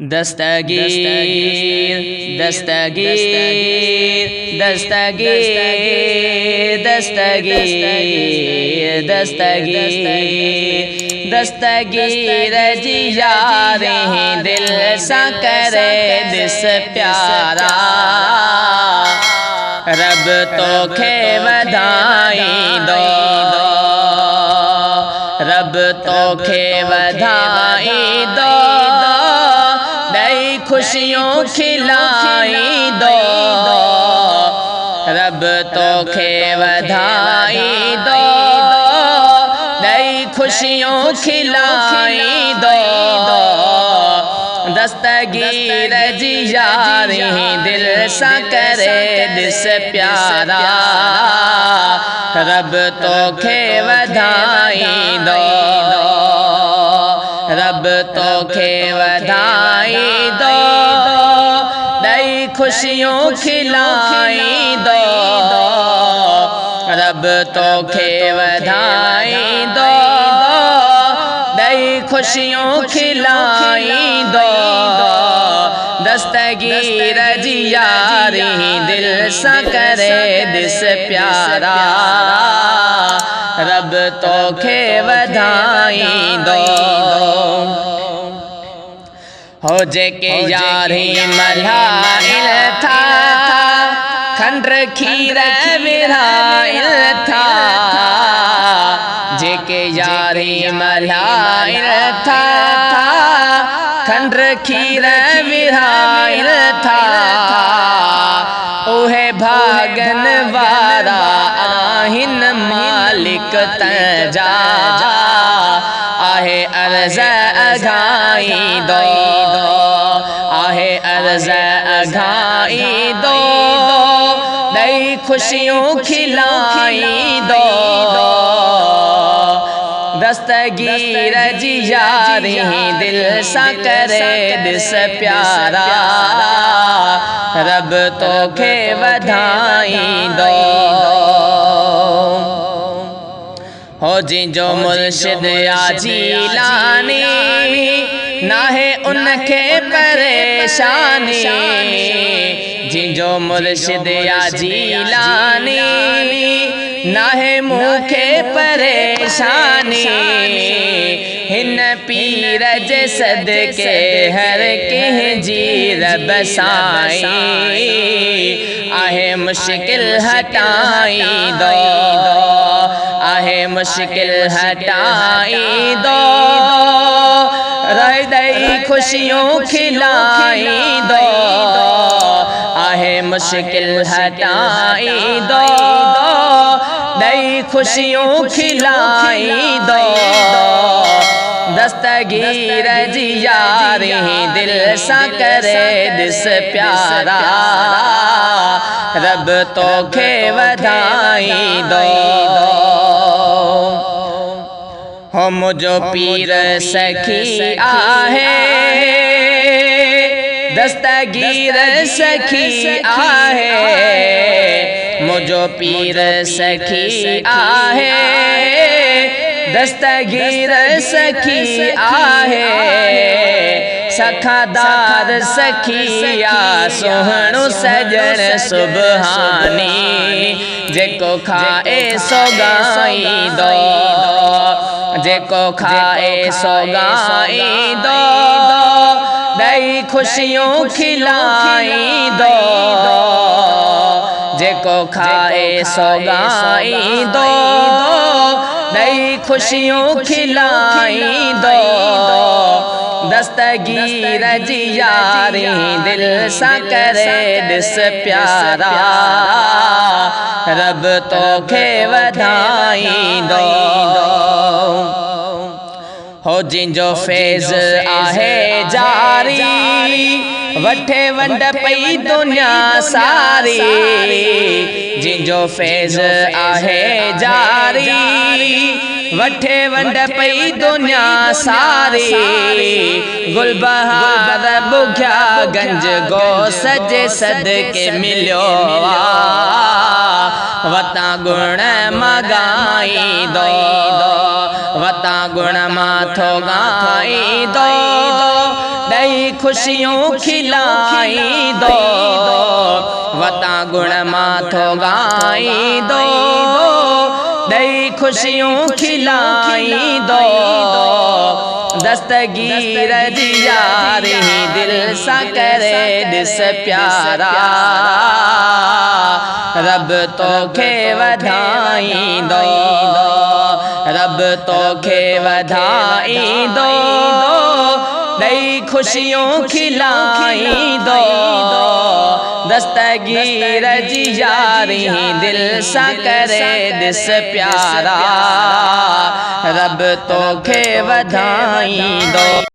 दस्तगीर दस्तगीर दस्तगीर दस्तगीर दस्तगीर दस्तगीर जिया रही दिल सा करे दिस प्यारा रब तो खे वधाई दो रब तो खे वधाई दो नई खुशियों खिलाई दो रब तो खे वधाई दो नई खुशियों खिलाई दो दस्तगीर जिया रही दिल सा करे दिस प्यारा रब तो खे वधाई दो रब तो खे वधाई दो नई खुशियों खिलाई दो रब तो खे वधाई दो नई खुशियों खिलाई दो दस्तगीर जिया रही दिल सा करे दिस प्यारा रब तो खे वधाई दो हो जेके यारी मल्हाइल था खंड्र खीर विराइल था जेके यारी मल्हाइल था खंड्र खीर विराइल था ओहे भागन वारा आहिन मालिक तजा आहे अर्ज़ अघाई दो आहे अर्ज़ अघाई दो नई खुशियों खिलाई दो दस्तगीर जिया रही दिल सा करे दिस प्यारा रब तो खे वधाई दो हो जिंजो मुर्शिद या जीलानी ना है उनके परेशानी जिंजो मुर्शिद या जीलानी ना है मुखे परेशानी हिन पीर जे सदके हर के जीर बसाई आहे मुश्किल हटाई दो आहे मुश्किल हटाई दो हृदय खुशियों खिलाई दो आहे मुश्किल हटाई दो नई खुशियों खिलाई दो दस्तगीर जिया रही दिल सा करे दिस प्यारा रब तो खे वधाई दो हो मुझो पीर सखी आहे दस्तगीर सखी आहे मुझो पीर सखी आहे दस्तगीर सखी आहे सखादार सखिया सोहणो सजन सुबहानी जेको खाए सो गाई दो जेको खाए सो गाई दो नई खुशियों खिलाई दो जेको खाए सो गाई दो नई खुशियों खिलाई दो दस्तगीर जिया रही दिल सा करे दिस प्यारा रब तो खे वधाई दो हो जिंजो फैज़ आहे जारी वठे वंड पई दुनिया सारी जिंजो फैज़ आहे जारी वठे वंड पई दुनिया सारी गुलबहार बुघ्या गंज गो सजे सदके मिलियो वता गुण मगाई दो वता गुण माथो गाई दो दई खुशियों खिलाई दो, वता गुण माथो गाई दो, दई खुशियों खिलाई दो, दस्तगीर यारी दिल सा करे दिस प्यारा, रब तोखे वधाई दो, रब तोखे वधाई दो, नई खुशियों खिलाई दो, दस्तगीर यारी दिल सा करे दिस प्यारा, रब तोखे वधाई दो।